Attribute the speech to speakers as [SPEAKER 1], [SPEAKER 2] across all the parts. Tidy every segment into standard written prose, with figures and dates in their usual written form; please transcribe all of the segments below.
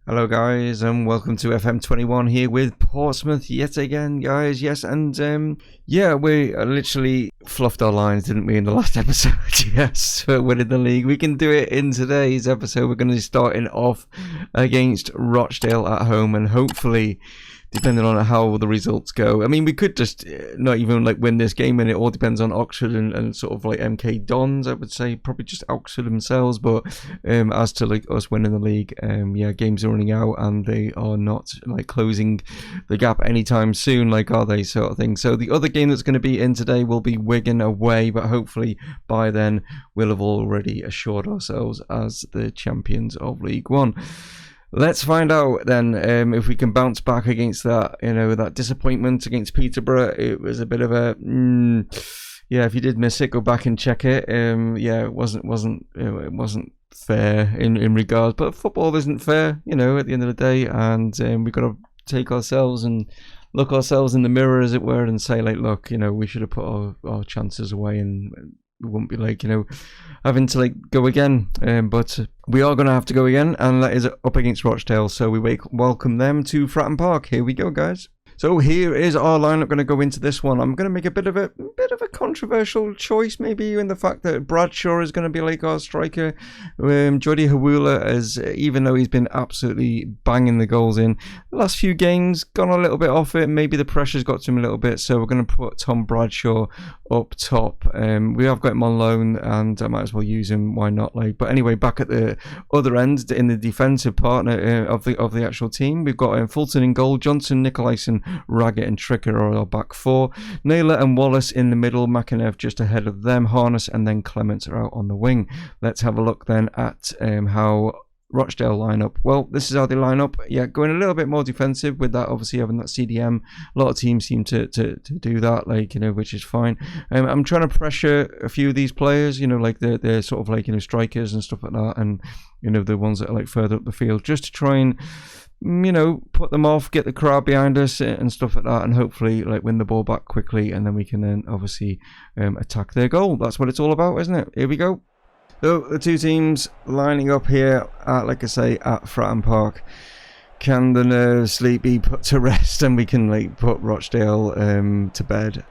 [SPEAKER 1] Hello guys and welcome to FM21 here with Portsmouth yet again guys. Yes, and yeah, we literally fluffed our lines, didn't we, in the last episode? Yes, for winning the league. We can do it in today's episode. We're going to be starting off against Rochdale at home, and hopefully, depending on how the results go, I mean, we could just not even like win this game, and it all depends on Oxford and sort of like MK Dons. I would say probably just Oxford themselves, but as to like us winning the league, yeah, games are running out and they are not like closing the gap anytime soon, like, are they, sort of thing. So the other game that's going to be in today will be Wigan away, but hopefully by then we'll have already assured ourselves as the champions of League One. Let's find out then if we can bounce back against that, that disappointment against Peterborough. It was a bit of a, yeah. If you did miss it, go back and check it. Yeah, it wasn't fair in regards, but football isn't fair, at the end of the day, and we've got to take ourselves and look ourselves in the mirror, as it were, and say, like, look, we should have put our chances away, and we won't be like, having to like go again, but we are going to have to go again, and that is up against Rochdale. So we welcome them to Fratton Park. Here we go, guys. So here is our lineup going to go into this one. I'm going to make a bit of a controversial choice, maybe, in the fact that Bradshaw is going to be like our striker. Jody Hawula, as even though he's been absolutely banging the goals in the last few games, gone a little bit off it. Maybe the pressure's got to him a little bit, so we're going to put Tom Bradshaw up top. We have got him on loan, and I might as well use him. Why not? Like, but anyway, back at the other end in the defensive partner of the actual team, we've got Fulton in goal, Johnson, Nicolaisen, Raggett and Tricker are our back four. Naylor and Wallace in the middle, McInerney just ahead of them, Harness and then Clements are out on the wing. Let's have a look then at how Rochdale line up. Well, this is how they line up. Yeah, going a little bit more defensive with that, obviously having that CDM. A lot of teams seem to do that, like, which is fine. I'm trying to pressure a few of these players, like they're sort of like, strikers and stuff like that, and the ones that are like further up the field, just to try and put them off, get the crowd behind us and stuff like that, and hopefully like win the ball back quickly, and then we can then obviously attack their goal. That's what it's all about, isn't it? Here we go. So the two teams lining up here at, like I say, at Fratton Park. Can the nerves sleep be put to rest, and we can like put Rochdale to bed?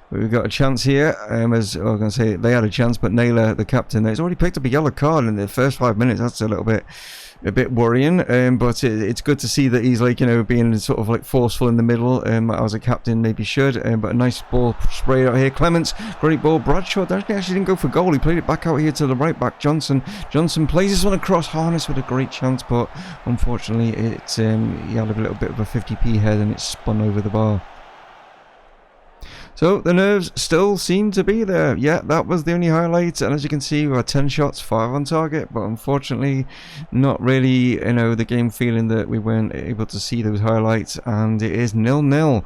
[SPEAKER 1] We've got a chance here, as I was going to say, they had a chance, but Naylor, the captain, has already picked up a yellow card in the first 5 minutes. That's a bit worrying, but it's good to see that he's like, being sort of like forceful in the middle, as a captain maybe should, but a nice ball sprayed out here. Clements, great ball. Bradshaw actually didn't go for goal. He played it back out here to the right back. Johnson plays this one across. Harness with a great chance, but unfortunately it's he had a little bit of a 50p head and it spun over the bar. So the nerves still seem to be there. Yeah, that was the only highlight, and as you can see, we had 10 shots, 5 on target, but unfortunately not really, the game feeling that we weren't able to see those highlights, and it is 0-0.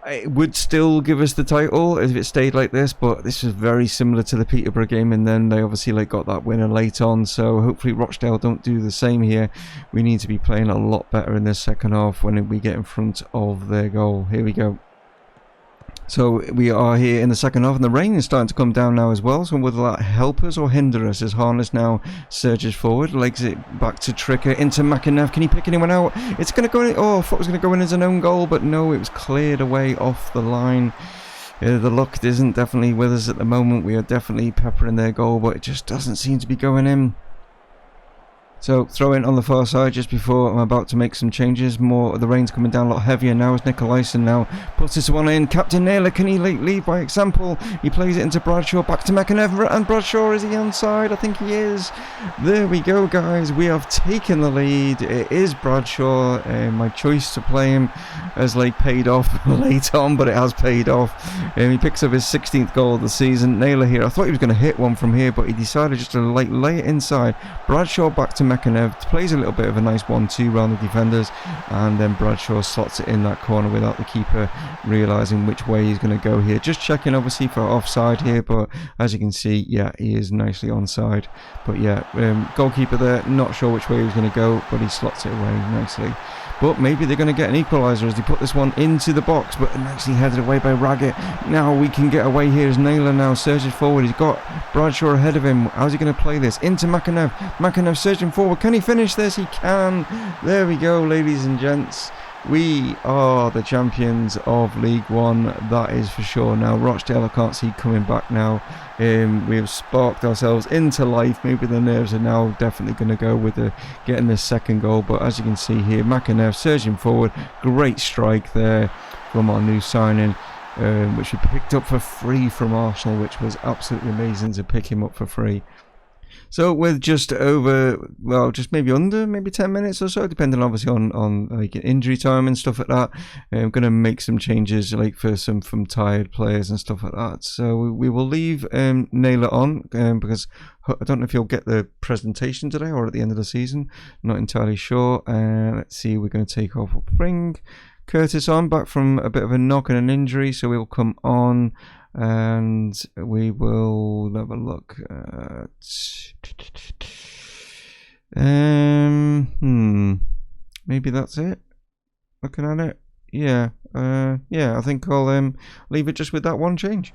[SPEAKER 1] It would still give us the title if it stayed like this, but this was very similar to the Peterborough game, and then they obviously like got that winner late on, so hopefully Rochdale don't do the same here. We need to be playing a lot better in this second half when we get in front of their goal. Here we go. So we are here in the second half, and the rain is starting to come down now as well, so will that help us or hinder us as Harness now surges forward, legs it back to Tricker, into McInerney. Can he pick anyone out? It's going to go in. Oh, I thought it was going to go in as an own goal, but no, it was cleared away off the line. The luck isn't definitely with us at the moment. We are definitely peppering their goal, but it just doesn't seem to be going in. So throw in on the far side just before I'm about to make some changes. More, the rain's coming down a lot heavier now as Nicolaisen now puts this one in. Captain Naylor, can he lead by example? He plays it into Bradshaw, back to McInerney, and Bradshaw, is he onside? I think he is. There we go, guys. We have taken the lead. It is Bradshaw. My choice to play him has like paid off late on, but it has paid off. He picks up his 16th goal of the season. Naylor here, I thought he was going to hit one from here, but he decided just to like lay it inside. Bradshaw back to McInerney, plays a little bit of a nice 1-2 round the defenders, and then Bradshaw slots it in that corner without the keeper realising which way he's going to go here. Just checking obviously for offside here, but as you can see, yeah, he is nicely onside. But yeah, goalkeeper there, not sure which way he was going to go, but he slots it away nicely. but maybe they're going to get an equaliser as they put this one into the box, but nicely headed away by Raggett. Now we can get away here as Naylor now surges forward. He's got Bradshaw ahead of him. How's he going to play this? Into McAnev. McAnev surging forward. Can he finish this? He can. There we go, ladies and gents. We are the champions of League One, that is for sure. Now Rochdale, I can't see coming back now. We have sparked ourselves into life. Maybe the nerves are now definitely going to go with getting this second goal. But as you can see here, McAnev surging forward. Great strike there from our new signing, which we picked up for free from Arsenal, which was absolutely amazing to pick him up for free. So with just over, well, just maybe under, maybe 10 minutes or so, depending obviously on like injury time and stuff like that. I'm going to make some changes like for some from tired players and stuff like that. So we will leave Naylor on because I don't know if he'll get the presentation today or at the end of the season. Not entirely sure. Let's see, we're going to take off. We'll bring Curtis on, back from a bit of a knock and an injury, so we'll come on. And we will have a look at maybe that's it. Looking at it, yeah, I think I'll leave it just with that one change.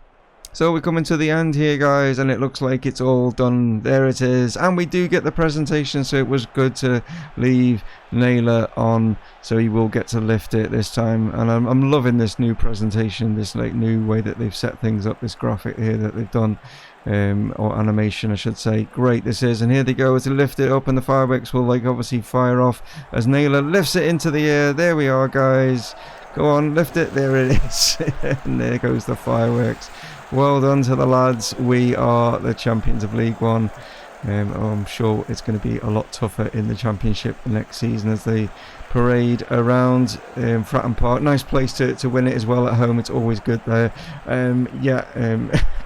[SPEAKER 1] So we're coming to the end here, guys, and it looks like it's all done. There it is, and we do get the presentation, so it was good to leave Naylor on, so he will get to lift it this time. And I'm loving this new presentation, this like new way that they've set things up, this graphic here that they've done, or animation I should say. Great this is, and here they go to lift it up, and the fireworks will like obviously fire off as Naylor lifts it into the air. There we are, guys. Go on, lift it. There it is. And there goes the fireworks. Well done to the lads. We are the champions of League One. I'm sure it's going to be a lot tougher in the Championship next season as they parade around Fratton Park. Nice place to win it as well at home. It's always good there.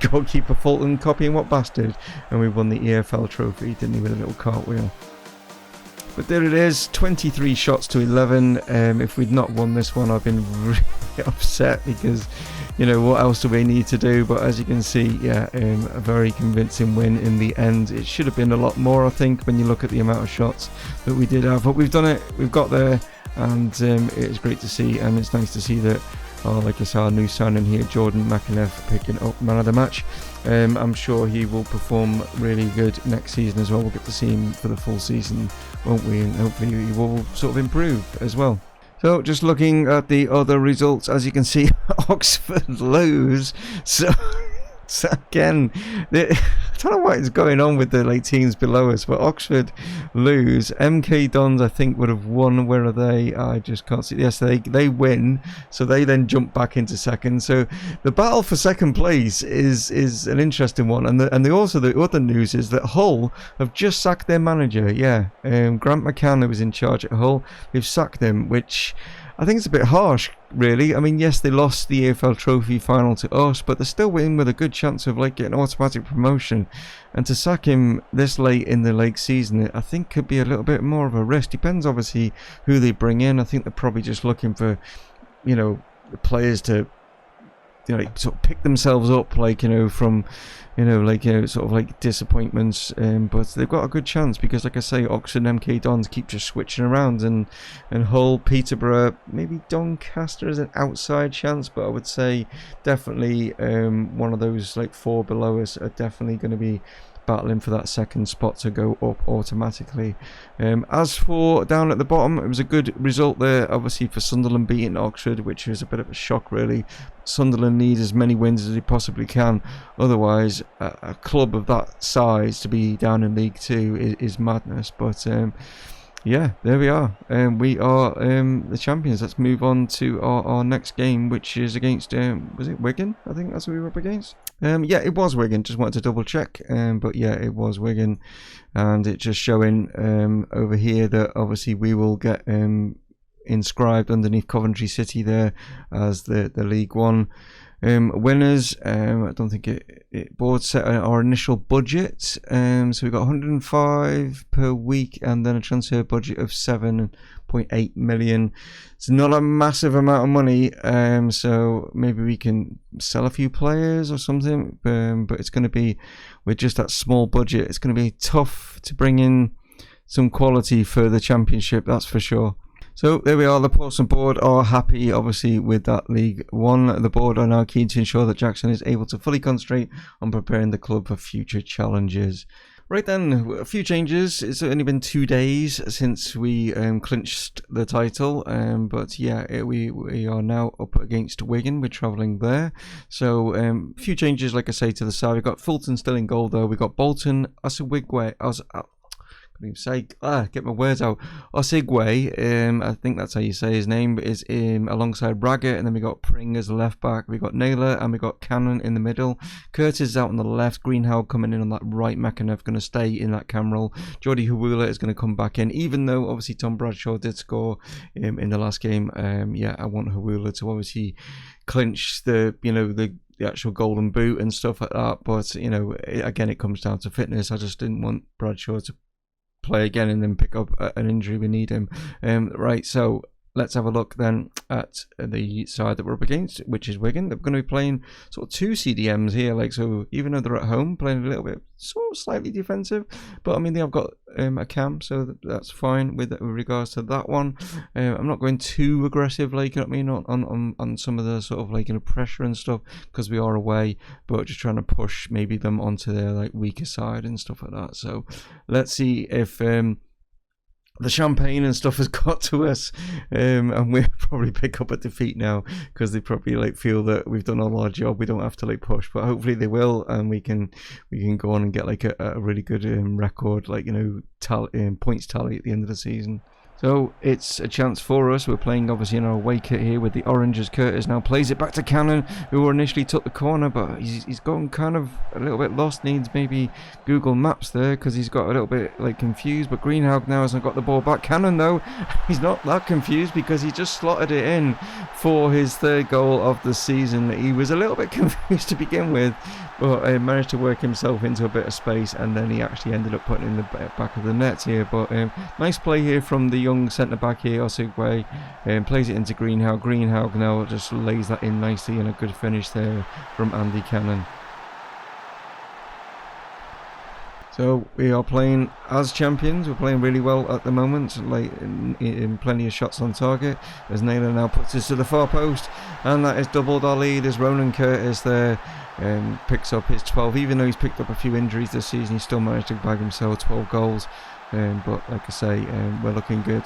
[SPEAKER 1] Goalkeeper Fulton copying what bastard. And we won the EFL trophy, didn't he, with a little cartwheel. But there it is, 23 shots to 11. If we'd not won this one, I've been really upset because, you know, what else do we need to do? But as you can see, yeah, a very convincing win in the end. It should have been a lot more, I think, when you look at the amount of shots that we did have. But we've done it, we've got there, and it's great to see. And it's nice to see that, like I said, our new signing here, Jordan McAnev, picking up man of the match. I'm sure he will perform really good next season as well. We'll get to see him for the full season, won't we? And hopefully he will sort of improve as well. So just looking at the other results, as you can see, Oxford lose. So again, I don't know what is going on with the like teams below us, but Oxford lose. MK Dons, I think, would have won. Where are they? I just can't see. Yes, they win, so they then jump back into second. So the battle for second place is an interesting one. And the other news is that Hull have just sacked their manager. Yeah, Grant McCann, who was in charge at Hull, they've sacked him, which I think it's a bit harsh, really. I mean, yes, they lost the EFL Trophy final to us, but they're still in with a good chance of like getting automatic promotion. And to sack him this late in the league season, I think could be a little bit more of a risk. Depends, obviously, who they bring in. I think they're probably just looking for, you know, the players to, you know, sort of pick themselves up, like, you know, from, you know, like, sort of like disappointments. But they've got a good chance because, like I say, Oxford and MK Dons keep just switching around, and Hull, Peterborough, maybe Doncaster is an outside chance, but I would say definitely one of those like four below us are definitely going to be battling for that second spot to go up automatically. As for down at the bottom, it was a good result there, obviously, for Sunderland beating Oxford, which was a bit of a shock, really. Sunderland need as many wins as they possibly can, otherwise a club of that size to be down in League 2 is madness. But yeah, there we are. We are the champions. Let's move on to our next game, which is against, was it Wigan? I think that's who we were up against. Yeah, it was Wigan. Just wanted to double check. But yeah, it was Wigan. And it's just showing over here that obviously we will get inscribed underneath Coventry City there as the League One winners. I don't think it board set our initial budget, so we got 105 per week and then a transfer budget of 7.8 million. It's not a massive amount of money, so maybe we can sell a few players or something, but it's going to be, with just that small budget, it's going to be tough to bring in some quality for the Championship, that's for sure. So there we are, the Portsmouth board are happy obviously with that League One. The board are now keen to ensure that Jackson is able to fully concentrate on preparing the club for future challenges. Right then, a few changes. It's only been 2 days since we clinched the title, but yeah, we are now up against Wigan. We're travelling there, so a few changes, like I say, to the side. We've got Fulton still in goal though. We've got Bolton, Oswigwe, get my words out. Osigwe, I think that's how you say his name, is alongside Raggett, and then we got Pring as left back. We got Naylor and we got Cannon in the middle. Curtis is out on the left. Greenhow coming in on that right. McAnuff going to stay in that cam role. Jordi Hawula is going to come back in, even though obviously Tom Bradshaw did score in the last game. Yeah, I want Hawula to obviously clinch the actual golden boot and stuff like that. But again, it comes down to fitness. I just didn't want Bradshaw to play again and then pick up an injury. We need him. Right, so let's have a look then at the side that we're up against, which is Wigan. They're going to be playing sort of 2 CDMs here, so even though they're at home, playing a little bit sort of slightly defensive, but I mean they have got a cam, so that's fine with regards to that one. I'm not going too aggressive, on some of the sort of pressure and stuff, because we are away, but just trying to push maybe them onto their weaker side and stuff like that. So let's see if the champagne and stuff has got to us, and we'll probably pick up a defeat now, because they probably feel that we've done all our job. We don't have to push, but hopefully they will, and we can go on and get a really good record, points tally at the end of the season. So it's a chance for us. We're playing obviously in our away kit here with the oranges. Curtis now plays it back to Cannon, who initially took the corner, but he's gone kind of a little bit lost. Needs maybe Google Maps there, because he's got a little bit confused. But Greenhow now hasn't got the ball back. Cannon though, he's not that confused, because he just slotted it in for his 3rd goal of the season. He was a little bit confused to begin with, but managed to work himself into a bit of space, and then he actually ended up putting it in the back of the net here. But nice play here from the young centre back here, Osigwe, plays it into Greenhow. Greenhow now just lays that in nicely, and a good finish there from Andy Cannon. So we are playing as champions. We're playing really well at the moment, in plenty of shots on target, as Naylor now puts this to the far post, and that is doubled our lead as Ronan Curtis there picks up his 12. Even though he's picked up a few injuries this season, he still managed to bag himself 12 goals. But like I say, we're looking good.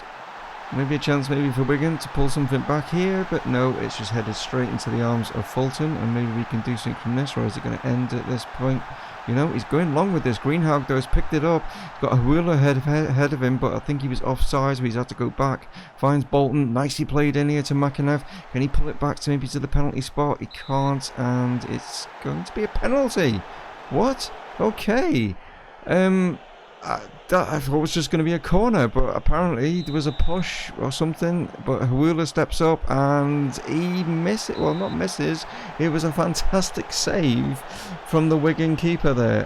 [SPEAKER 1] Maybe a chance for Wigan to pull something back here, but no, it's just headed straight into the arms of Fulton, and maybe we can do something from this, or is it going to end at this point? He's going long with this. Greenhow though has picked it up. He's got a Hawula ahead of him, but I think he was offside, so he's had to go back. Finds Bolton, nicely played in here to McAnuff. Can he pull it back to maybe to the penalty spot? He can't, and it's going to be a penalty. What? Okay. I thought it was just going to be a corner, but apparently there was a push or something. But Hawula steps up and he misses. Well, not misses. It was a fantastic save from the Wigan keeper there.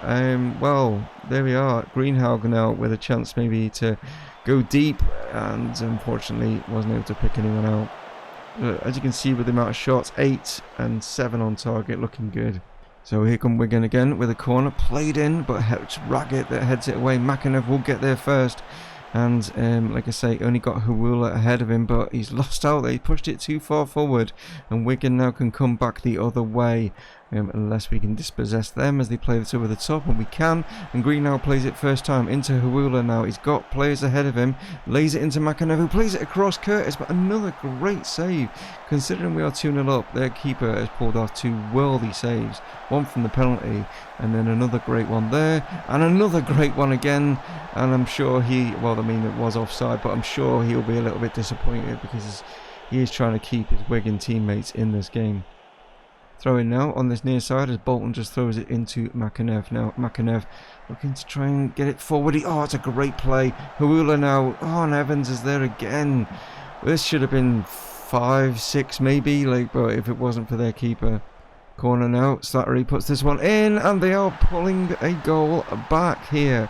[SPEAKER 1] Well, there we are. Greenhow now with a chance maybe to go deep, and unfortunately wasn't able to pick anyone out. As you can see with the amount of shots, 8 and 7 on target, looking good. So here come Wigan again with a corner played in, but it's Raggett that heads it away. McAnuff will get there first, and like I say, only got Hawula ahead of him, but he's lost out there. He pushed it too far forward, and Wigan now can come back the other way, unless we can dispossess them as they play this over the top, and we can. And Green now plays it first time into Hawula now. He's got players ahead of him, lays it into McAnuff, who plays it across Curtis, but another great save. Considering we are 2-0 up, their keeper has pulled off 2 worthy saves, one from the penalty, and then another great one there, and another great one again. And I'm sure it was offside, but I'm sure he'll be a little bit disappointed, because he is trying to keep his Wigan teammates in this game. Throw in now on this near side as Bolton just throws it into McAnuff. Now McAnuff looking to try and get it forward. It's a great play. Hawula now. And Evans is there again. This should have been 5-6 maybe, but if it wasn't for their keeper. Corner now. Slattery puts this one in, and they are pulling a goal back here.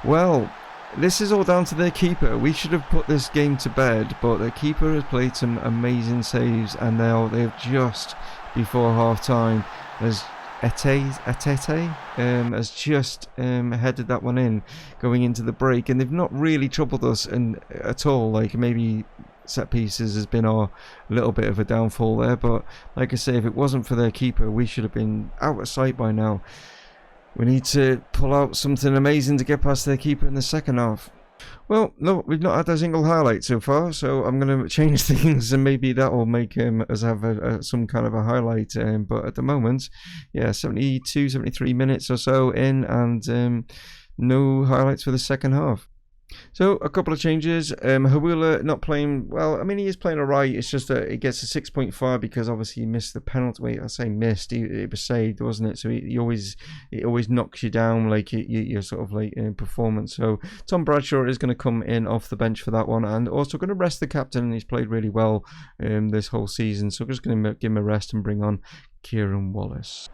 [SPEAKER 1] Well, this is all down to their keeper. We should have put this game to bed, but their keeper has played some amazing saves, and now they've just before half time as Atete has just headed that one in going into the break, and they've not really troubled us at all. Maybe set pieces has been our little bit of a downfall there. But like I say, if it wasn't for their keeper, we should have been out of sight by now. We need to pull out something amazing to get past their keeper in the second half. Well, no, we've not had a single highlight so far, so I'm going to change things and maybe that will make us have some kind of a highlight. But at the moment, yeah, 72, 73 minutes or so in, and no highlights for the second half. So, a couple of changes. Hawula not playing well. I mean, he is playing alright. It's just that he gets a 6.5 because obviously he missed the penalty. Wait, I say missed. It was saved, wasn't it? So it always knocks you down, like your sort of like performance. So Tom Bradshaw is going to come in off the bench for that one, and also going to rest the captain. He's played really well this whole season. So we're just going to give him a rest and bring on Kieran Wallace.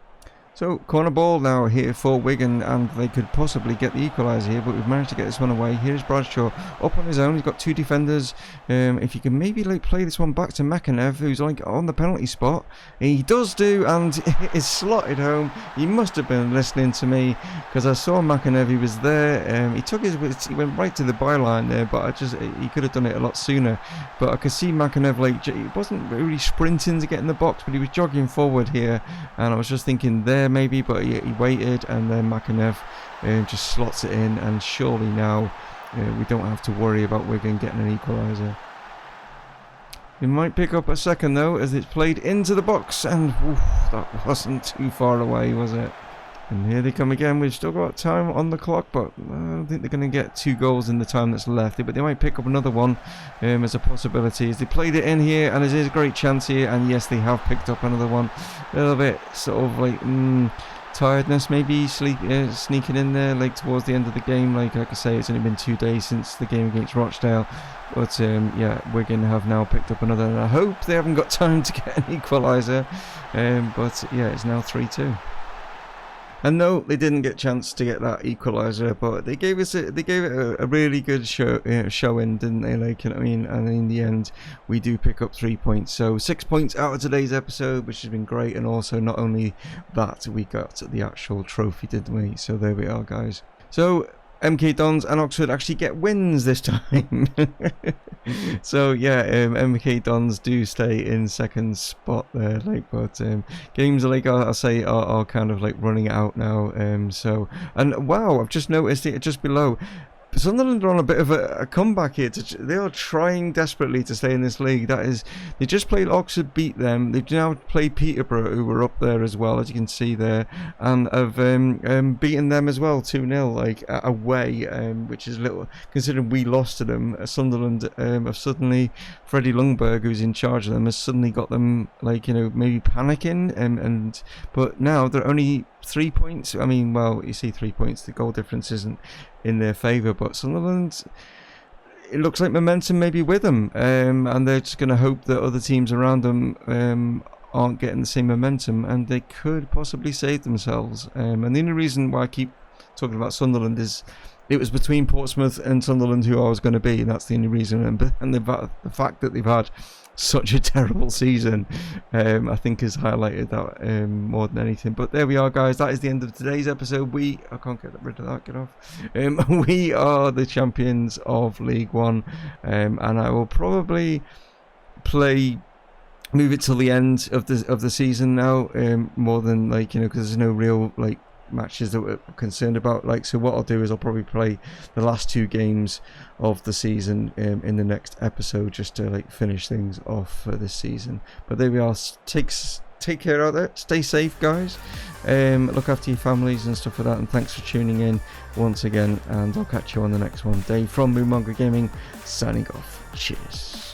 [SPEAKER 1] So, corner ball now here for Wigan, and they could possibly get the equaliser here, but we've managed to get this one away. Here's Bradshaw up on his own. He's got two defenders. If you can maybe like play this one back to McAnev, who's like on the penalty spot. He does do, and it is slotted home. He must have been listening to me, because I saw McAnev. He was there. He went right to the byline there, but he could have done it a lot sooner. But I could see McAnev, like, he wasn't really sprinting to get in the box, but he was jogging forward here, and I was just thinking there maybe, but he waited, and then McAnev just slots it in, and surely now we don't have to worry about Wigan getting an equaliser. We might pick up a second though, as it's played into the box, and that wasn't too far away, was it? And here they come again. We've still got time on the clock, but I don't think they're going to get 2 goals in the time that's left. But they might pick up another one as a possibility. As they played it in here, and it is a great chance here. And yes, they have picked up another one. A little bit sort of like tiredness maybe sneaking in there, like towards the end of the game. Like I say, it's only been 2 days since the game against Rochdale. But yeah, Wigan have now picked up another. And I hope they haven't got time to get an equaliser. But yeah, it's now 3-2. And no, they didn't get a chance to get that equaliser, but they gave it a really good showing, didn't they? Like, you know what I mean? And in the end, we do pick up 3 points. So 6 points out of today's episode, which has been great. And also, not only that, we got the actual trophy, didn't we? So there we are, guys. So MK Dons and Oxford actually get wins this time. So yeah, MK Dons do stay in second spot there, like, but games like I'll say are kind of like running out now. So, and wow, I've just noticed it just below. Sunderland are on a bit of a comeback here. They are trying desperately to stay in this league. That is, they just played Oxford, beat them. They've now played Peterborough, who were up there as well, as you can see there, and have beaten them as well 2-0, like away, which is little considering we lost to them. Sunderland have suddenly, Freddie Lundberg, who's in charge of them, has suddenly got them, like, you know, maybe panicking, but now they're only 3 points. I mean, well, you see 3 points. The goal difference isn't in their favour, but Sunderland, it looks like momentum may be with them, and they're just going to hope that other teams around them aren't getting the same momentum, and they could possibly save themselves. And the only reason why I keep talking about Sunderland is it was between Portsmouth and Sunderland who I was going to be, and that's the only reason. And the fact that they've had such a terrible season, I think has highlighted that more than anything. But there we are, guys. That is the end of today's episode. I can't get rid of that. Get off. We are the champions of League One, and I will probably move it till the end of the season now, more than, like, you know, because there's no real like matches that we're concerned about. Like, so what I'll do is I'll probably play the last 2 games of the season in the next episode, just to like finish things off for this season. But there we are. Take care out there. Stay safe, guys. Look after your families and stuff like that. And thanks for tuning in once again. And I'll catch you on the next one. Dave from Mumongu Gaming signing off. Cheers.